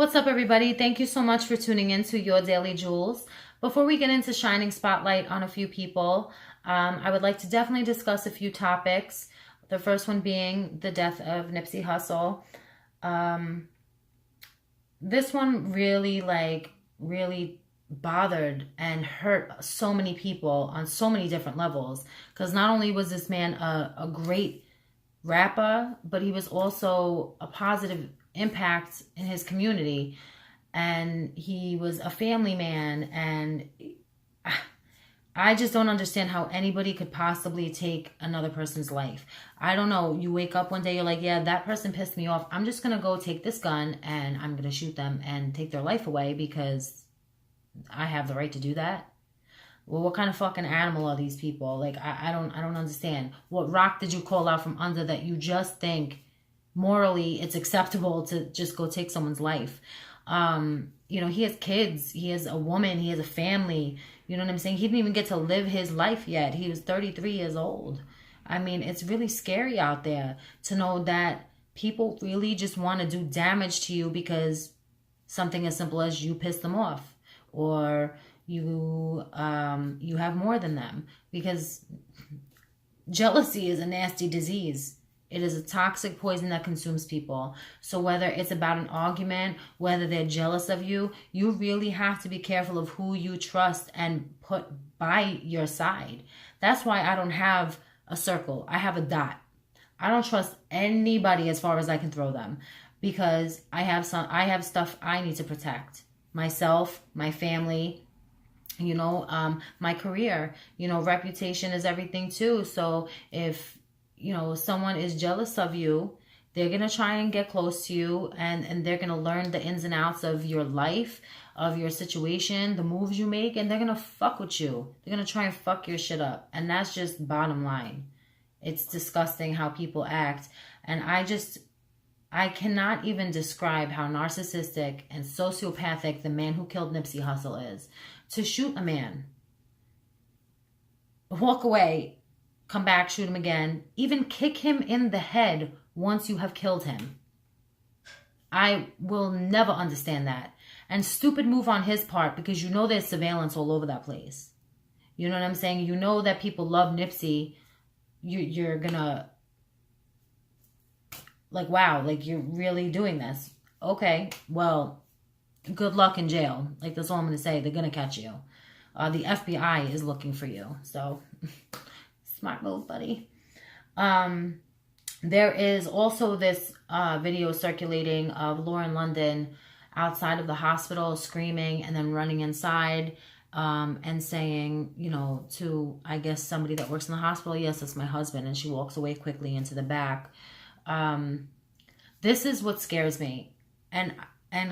What's up, everybody? Thank you so much for tuning in to Your Daily Julz. Before we get into shining spotlight on a few people, I would like to definitely discuss a few topics. The first one being the death of Nipsey Hussle. This one really bothered and hurt so many people on so many different levels. Because not only was this man a great rapper, but he was also a positive impact in his community, and he was a family man, and I just don't understand how anybody could possibly take another person's life. I don't know, you wake up one day, you're like, yeah, that person pissed me off, I'm just gonna go take this gun and I'm gonna shoot them and take their life away because I have the right to do that. Well, what kind of fucking animal are these people? Like, I don't understand. What rock did you call out from under that you just think morally it's acceptable to just go take someone's life? He has kids, he has a woman, he has a family. You know what I'm saying? He didn't even get to live his life yet. He was 33 years old. I mean, it's really scary out there to know that people really just want to do damage to you because something as simple as you piss them off, or you have more than them, because jealousy is a nasty disease. It is a toxic poison that consumes people. So whether it's about an argument, whether they're jealous of you, you really have to be careful of who you trust and put by your side. That's why I don't have a circle. I have a dot. I don't trust anybody as far as I can throw them, because I have stuff I need to protect. Myself, my family, my career. Reputation is everything too. So if someone is jealous of you, they're going to try and get close to you, and they're going to learn the ins and outs of your life, of your situation, the moves you make, and they're going to fuck with you. They're going to try and fuck your shit up. And that's just bottom line. It's disgusting how people act. And I cannot even describe how narcissistic and sociopathic the man who killed Nipsey Hussle is. To shoot a man, walk away, come back, shoot him again, even kick him in the head once you have killed him. I will never understand that. And stupid move on his part, because there's surveillance all over that place. You know what I'm saying? You know that people love Nipsey. You're gonna, like, wow, like, you're really doing this. Okay, well, good luck in jail. Like, that's all I'm gonna say. They're gonna catch you. The FBI is looking for you. So smart move, buddy. There is also this video circulating of Lauren London outside of the hospital screaming and then running inside and saying, to, I guess, somebody that works in the hospital, yes, that's my husband. And she walks away quickly into the back. This is what scares me. And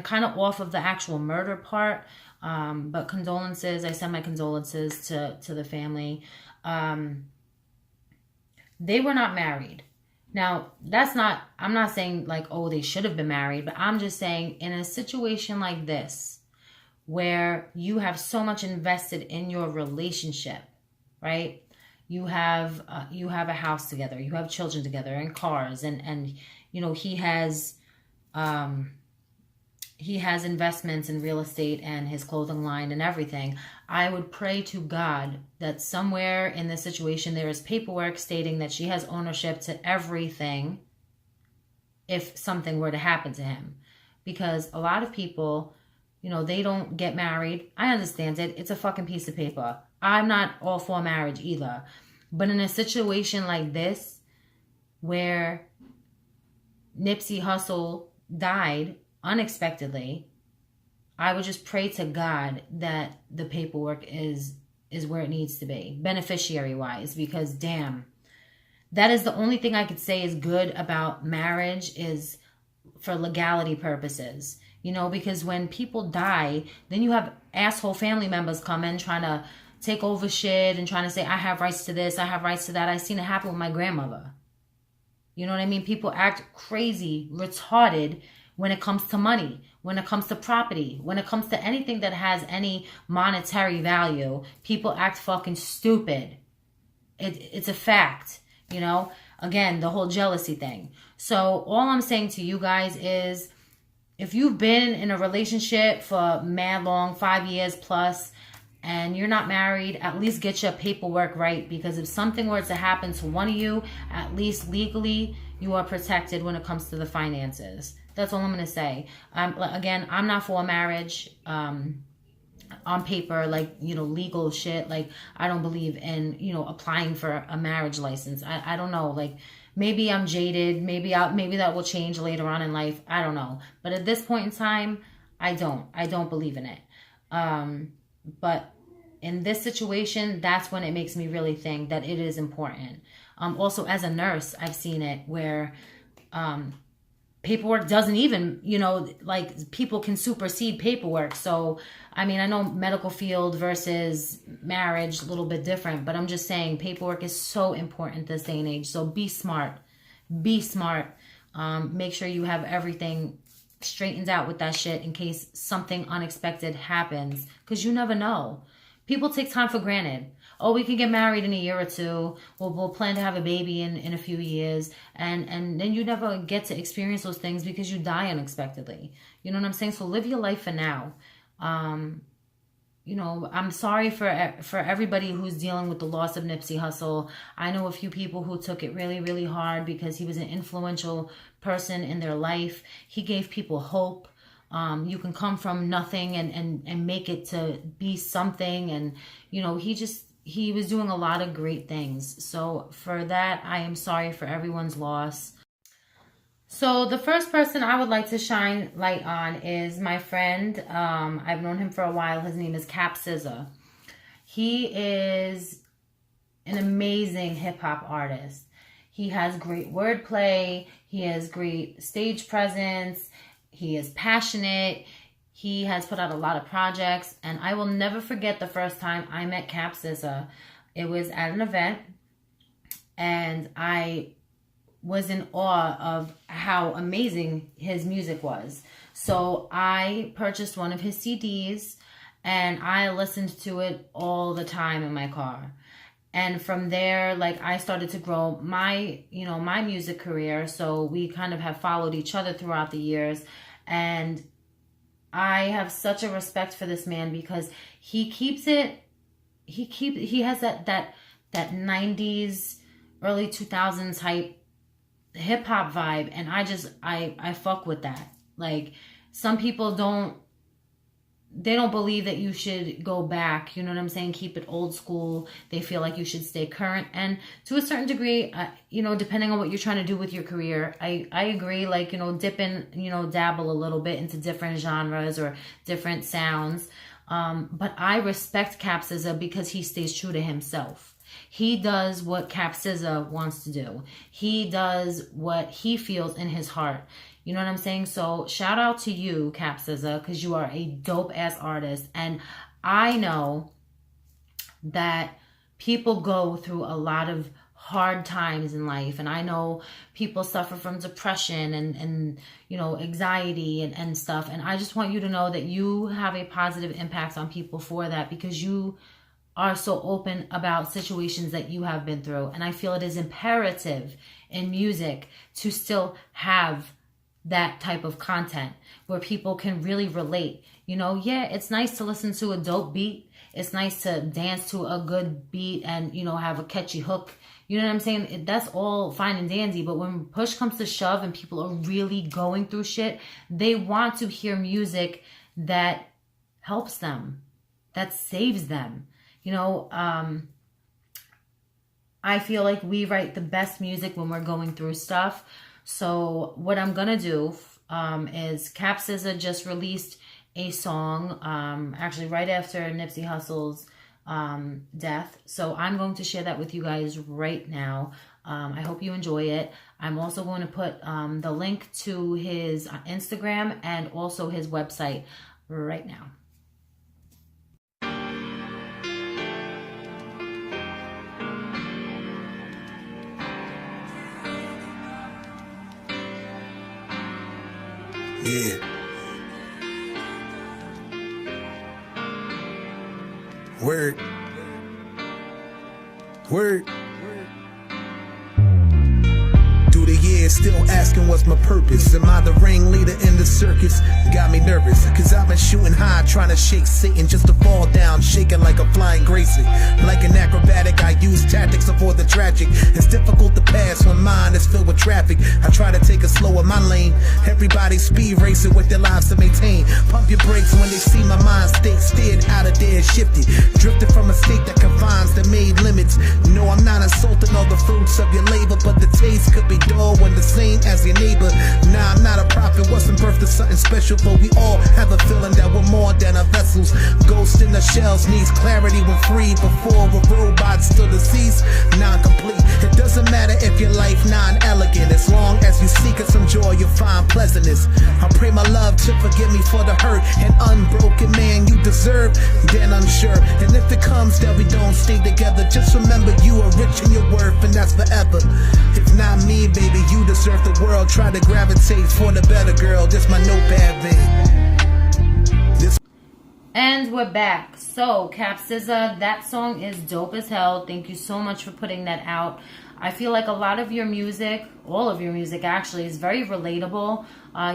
kind of off of the actual murder part, but condolences. I send my condolences to the family. They were not married. Now, I'm not saying like, oh, they should have been married, but I'm just saying in a situation like this, where you have so much invested in your relationship, right? You have a house together, you have children together, and cars, and he has investments in real estate and his clothing line and everything. I would pray to God that somewhere in this situation there is paperwork stating that she has ownership to everything if something were to happen to him. Because a lot of people, they don't get married. I understand it. It's a fucking piece of paper. I'm not all for marriage either. But in a situation like this, where Nipsey Hussle died unexpectedly, I would just pray to God that the paperwork is where it needs to be, beneficiary wise, because damn, that is the only thing I could say is good about marriage, is for legality purposes. Because when people die, then you have asshole family members come in trying to take over shit and trying to say, I have rights to this, I have rights to that. I seen it happen with my grandmother. You know what I mean? People act crazy, retarded when it comes to money, when it comes to property, when it comes to anything that has any monetary value. People act fucking stupid. It's a fact, Again, the whole jealousy thing. So all I'm saying to you guys is, if you've been in a relationship for mad long, 5 years plus, and you're not married, at least get your paperwork right, because if something were to happen to one of you, at least legally, you are protected when it comes to the finances. That's all I'm going to say. Again, I'm not for a marriage on paper, like, legal shit. Like, I don't believe in, applying for a marriage license. I don't know. Like, maybe I'm jaded. Maybe that will change later on in life. I don't know. But at this point in time, I don't believe in it. But in this situation, that's when it makes me really think that it is important. Also, as a nurse, I've seen it where paperwork doesn't even, like, people can supersede paperwork. So, I mean, I know medical field versus marriage, a little bit different, but I'm just saying paperwork is so important this day and age. So be smart. Be smart. Make sure you have everything straightened out with that shit in case something unexpected happens, because you never know. People take time for granted. Oh, we can get married in a year or two. We'll plan to have a baby in a few years. And then you never get to experience those things because you die unexpectedly. You know what I'm saying? So live your life for now. I'm sorry for everybody who's dealing with the loss of Nipsey Hussle. I know a few people who took it really, really hard because he was an influential person in their life. He gave people hope. You can come from nothing and make it to be something. And, he was doing a lot of great things. So for that, I am sorry for everyone's loss. So the first person I would like to shine light on is my friend. I've known him for a while. His name is Capcizza. He is an amazing hip hop artist. He has great wordplay. He has great stage presence. He is passionate. He has put out a lot of projects. And I will never forget the first time I met Capcizza. It was at an event. And I was in awe of how amazing his music was. So I purchased one of his CDs. And I listened to it all the time in my car. And from there, like, I started to grow my music career. So we kind of have followed each other throughout the years. And I have such a respect for this man because he has that 90s, early 2000s type hip hop vibe. And I fuck with that. Like, some people don't believe that you should go back. You know what I'm saying? Keep it old school. They feel like you should stay current. And to a certain degree, depending on what you're trying to do with your career, I agree. Like, dip in, dabble a little bit into different genres or different sounds. But I respect Capcizza because he stays true to himself. He does what Capcizza wants to do. He does what he feels in his heart. You know what I'm saying? So shout out to you, Capcizza, because you are a dope-ass artist. And I know that people go through a lot of hard times in life. And I know people suffer from depression and anxiety and stuff. And I just want you to know that you have a positive impact on people for that, because you are so open about situations that you have been through. And I feel it is imperative in music to still have that type of content where people can really relate. Yeah, it's nice to listen to a dope beat. It's nice to dance to a good beat and, have a catchy hook. You know what I'm saying? That's all fine and dandy. But when push comes to shove and people are really going through shit, they want to hear music that helps them, that saves them. I feel like we write the best music when we're going through stuff. So what I'm going to do is Capcizza just released a song actually right after Nipsey Hussle's death. So I'm going to share that with you guys right now. I hope you enjoy it. I'm also going to put the link to his Instagram and also his website right now. Yeah. Word. Through the years, Still asking what's my purpose. Am I the ringleader in the circus? Got me nervous, cause I've been shooting high, trying to shake Satan just to fall down, shaking like a flying Gracie. Like an acrobatic, I use tactics to avoid the tragic. It's difficult to pass when mine is filled with traffic. I try to take it slow in my lane. Everybody's speed racing with their lives to maintain. Pump your brakes when they see my mind state steered out of there, shifted. Drifted from a state that confines the made limits. No, I'm not insulting all the fruits of your labor, but the taste could be dull when the same as your neighbor. Nah, I'm not a prophet, wasn't birthed to something special, but we all have a feeling that we're more than our vessels. Ghost in the shells needs clarity when free. Before a robot still deceased, non-complete. It doesn't matter if your life non-elegant, as long as you seek some joy, you'll find pleasantness. I pray my love to forgive me for the hurt and unbroken man you deserve, then unsure. And if it comes that we don't stay together, just remember you are rich in your worth, and that's forever. If not me, baby, you deserve the world. Try to gravitate for the better girl. This my notepad, babe. And we're back. So, Capcizza, that song is dope as hell. Thank you so much for putting that out. I feel like a lot of your music, all of your music actually, is very relatable.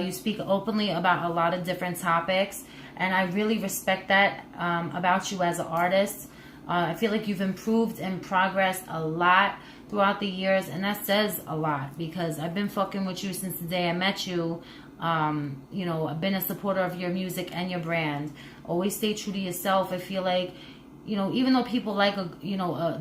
You speak openly about a lot of different topics, and I really respect that about you as an artist. I feel like you've improved and progressed a lot throughout the years, and that says a lot because I've been fucking with you since the day I met you. You know, I've been a supporter of your music and your brand. Always stay true to yourself. I feel like, you know, even though people like a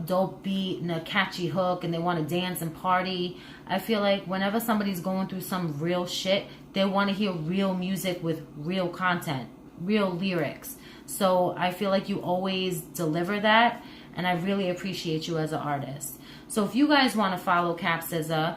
dope beat and a catchy hook and they want to dance and party, I feel like whenever somebody's going through some real shit, they want to hear real music with real content, real lyrics. So I feel like you always deliver that, and I really appreciate you as an artist. So if you guys want to follow Capcizza,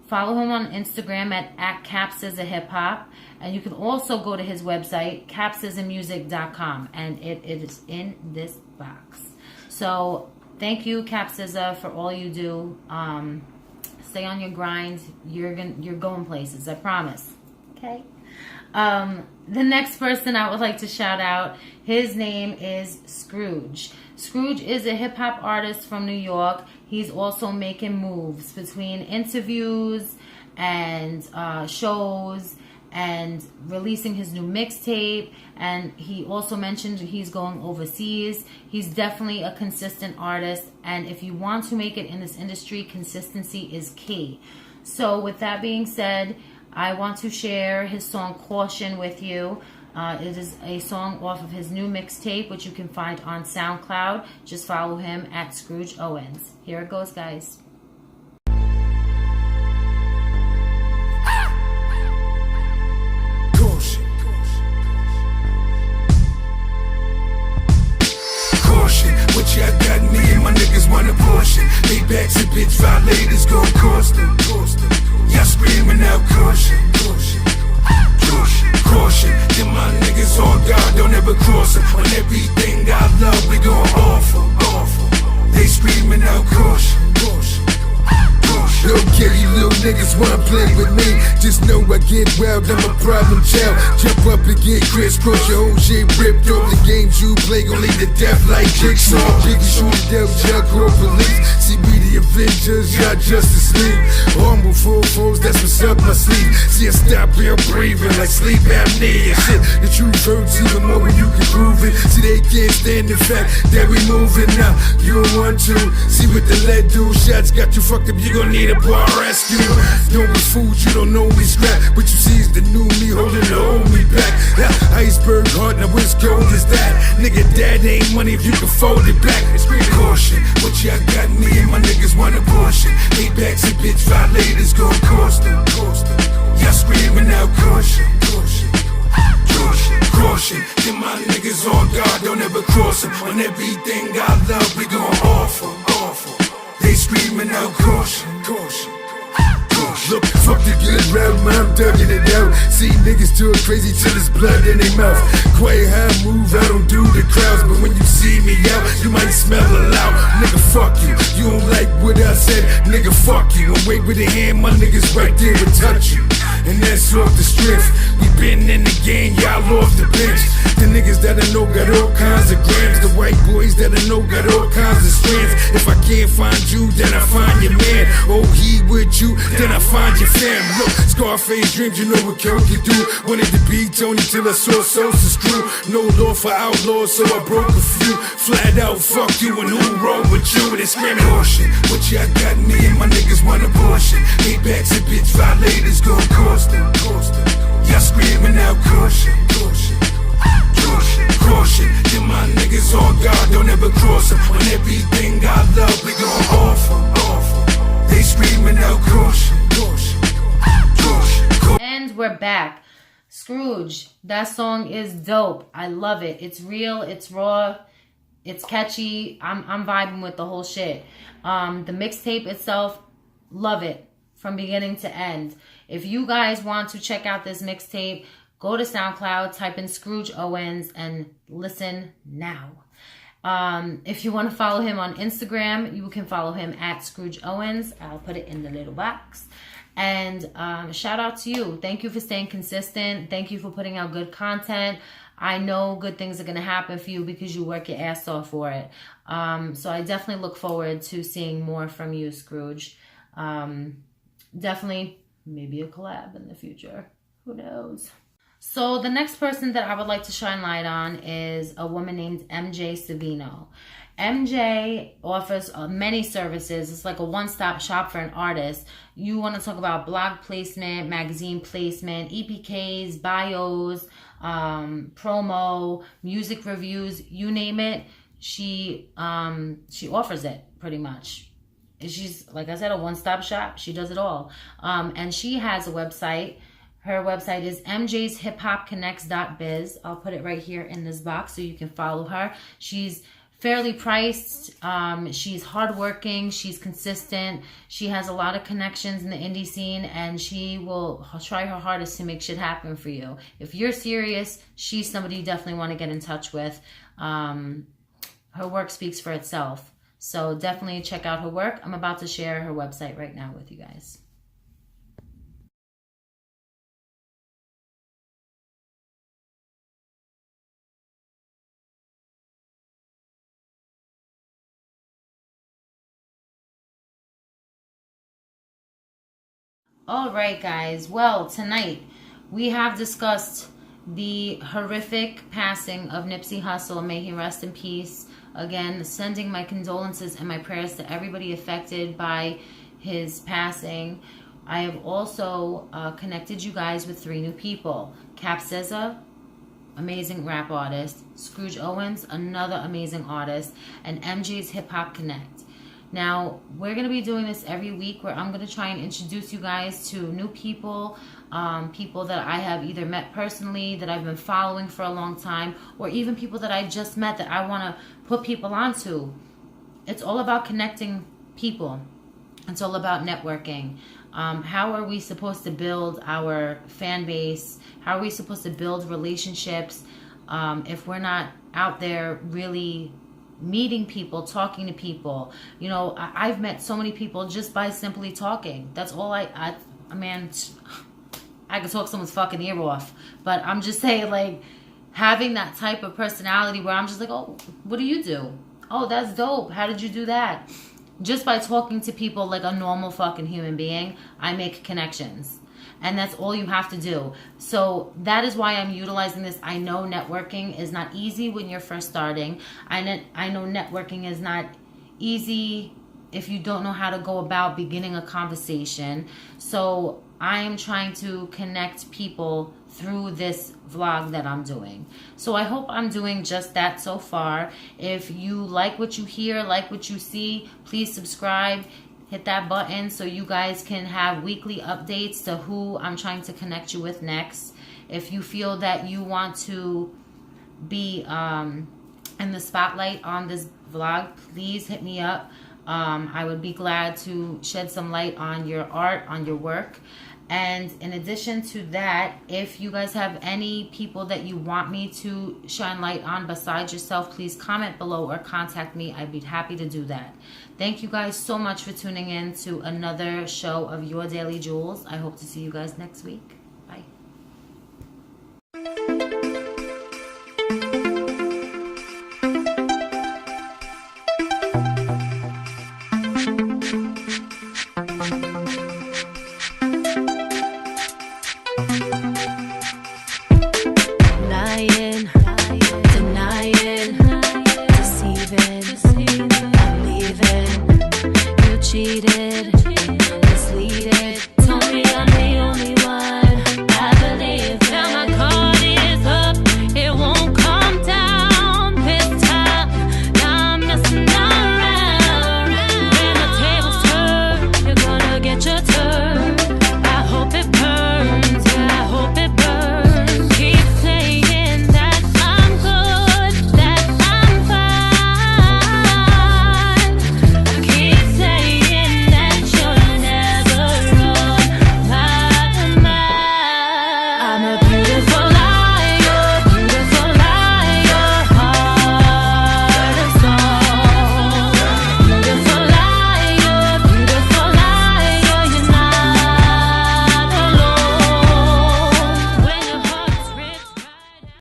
follow him on Instagram at Capcizza Hip Hop, and you can also go to his website, capcizzamusic.com, and it is in this box. So thank you, Capcizza, for all you do. Stay on your grind. You're going places, I promise. Okay. The next person I would like to shout out, his name is Scrooge. Scrooge is a hip-hop artist from New York. He's also making moves between interviews and shows and releasing his new mixtape. And he also mentioned he's going overseas. He's definitely a consistent artist. And if you want to make it in this industry, consistency is key. So with that being said, I want to share his song Caution with you. It is a song off of his new mixtape, which you can find on SoundCloud. Just follow him at Scrooge Owens. Here it goes, guys. Caution. Caution. What y'all got me and my niggas want a portion. Paybacks and bitch violators gon' cost them. Y'all screaming out caution. Caution, then my niggas on God, don't ever cross them. On everything I love, we gon' offer. They screaming out caution. Okay, you little niggas wanna play with me. Just know I get wild, I'm a problem child. Jump up and get crisscross, your whole shit ripped off. The games you play gon' lead to death like Jigsaw. Biggie shoot it down, jug or police. See we the Avengers, y'all Justice League. Humble full foes, that's what's up my sleeve. See I stop here breathing like sleep apnea. Shit, the truth hurts even more when you can prove it. See they can't stand the fact that we moving now. You don't want to see what the lead do. Shots got you fucked up, you gon' need a bar rescue. Don't be fooled, you don't know me scrap. What you see is the new me holding the old me back. Iceberg heart, now what's cold is that? Nigga, that ain't money if you can fold it back. Caution, what y'all got me and my niggas want a portion. Paybacks and bitch violators gon' cost them. Y'all screaming out caution. Caution, then my niggas on God, don't ever cross them. On everything I love, we gon' offer. They screaming out caution. Look, fuck the good route, I'm dugging it out. See niggas do it crazy till it's blood in their mouth. Quiet how I move, I don't do the crowds. But when you see me out, you might smell it loud. Nigga, fuck you, you don't like what I said. Nigga, fuck you, and wait with a hand, my niggas right there will touch you. And that's off the strength. We been in the game, y'all off the bench. The The niggas that I know got all kinds of grams. The white boys that I know got all kinds of strands. If I can't find you, then I find your man. Oh, he with you, then I find your fam. Look, Scarface dreams, you know what Kel can do. Wanted to be Tony till I saw Sosa screw. No law for outlaws, so I broke a few. Flat out, fuck you and who wrong with you? They screaming horseshit. What y'all got me and my niggas want abortion. Paybacks and bitch violators gon' cost them. Y'all screaming out caution, caution, caution, caution. Then my niggas on guard, don't ever cross them. On everything I love, we gon' offer. They screaming out caution, caution, caution, caution. And we're back. Scrooge, that song is dope. I love it. It's real, it's raw, it's catchy. I'm vibing with the whole shit. The mixtape itself, love it from beginning to end. If you guys want to check out this mixtape, go to SoundCloud, type in Scrooge Owens, and listen now. If you want to follow him on Instagram, you can follow him at Scrooge Owens. I'll put it in the little box. And shout out to you. Thank you for staying consistent. Thank you for putting out good content. I know good things are going to happen for you because you work your ass off for it. So I definitely look forward to seeing more from you, Scrooge. Definitely maybe a collab in the future. Who knows? So the next person that I would like to shine light on is a woman named MJ Savino. MJ offers many services. It's like a one-stop shop for an artist. You want to talk about blog placement, magazine placement, EPKs, bios, promo, music reviews, you name it. She offers it pretty much. She's, like I said, a one-stop shop. She does it all. And she has a website. Her website is mjshiphopconnects.biz. I'll put it right here in this box so you can follow her. She's fairly priced. She's hardworking. She's consistent. She has a lot of connections in the indie scene, and she will try her hardest to make shit happen for you. If you're serious, she's somebody you definitely want to get in touch with. Her work speaks for itself. So definitely check out her work. I'm about to share her website right now with you guys. All right, guys. Well, tonight we have discussed the horrific passing of Nipsey Hussle. May he rest in peace. Again, sending my condolences and my prayers to everybody affected by his passing. I have also connected you guys with 3 new people. Capcizza, amazing rap artist. Scrooge Owens, another amazing artist. And MJ's Hip Hop Connect. Now, we're going to be doing this every week where I'm going to try and introduce you guys to new people, people that I have either met personally, that I've been following for a long time, or even people that I just met that I want to put people onto. It's all about connecting people. It's all about networking. How are we supposed to build our fan base? How are we supposed to build relationships if we're not out there really meeting people, talking to people? You know, I've met so many people just by simply talking. That's all I mean, I could talk someone's fucking ear off, but I'm just saying, like, having that type of personality where I'm just like, oh, what do you do? Oh, that's dope. How did you do that? Just by talking to people like a normal fucking human being, I make connections. And that's all you have to do. So that is why I'm utilizing this. I know networking is not easy when you're first starting. I know networking is not easy if you don't know how to go about beginning a conversation. So I am trying to connect people through this vlog that I'm doing. So I hope I'm doing just that so far. If you like what you hear, like what you see, please subscribe. Hit that button so you guys can have weekly updates to who I'm trying to connect you with next. If you feel that you want to be in the spotlight on this vlog, please hit me up. I would be glad to shed some light on your art, on your work. And in addition to that, if you guys have any people that you want me to shine light on besides yourself, please comment below or contact me. I'd be happy to do that. Thank you guys so much for tuning in to another show of Your Daily Julz. I hope to see you guys next week.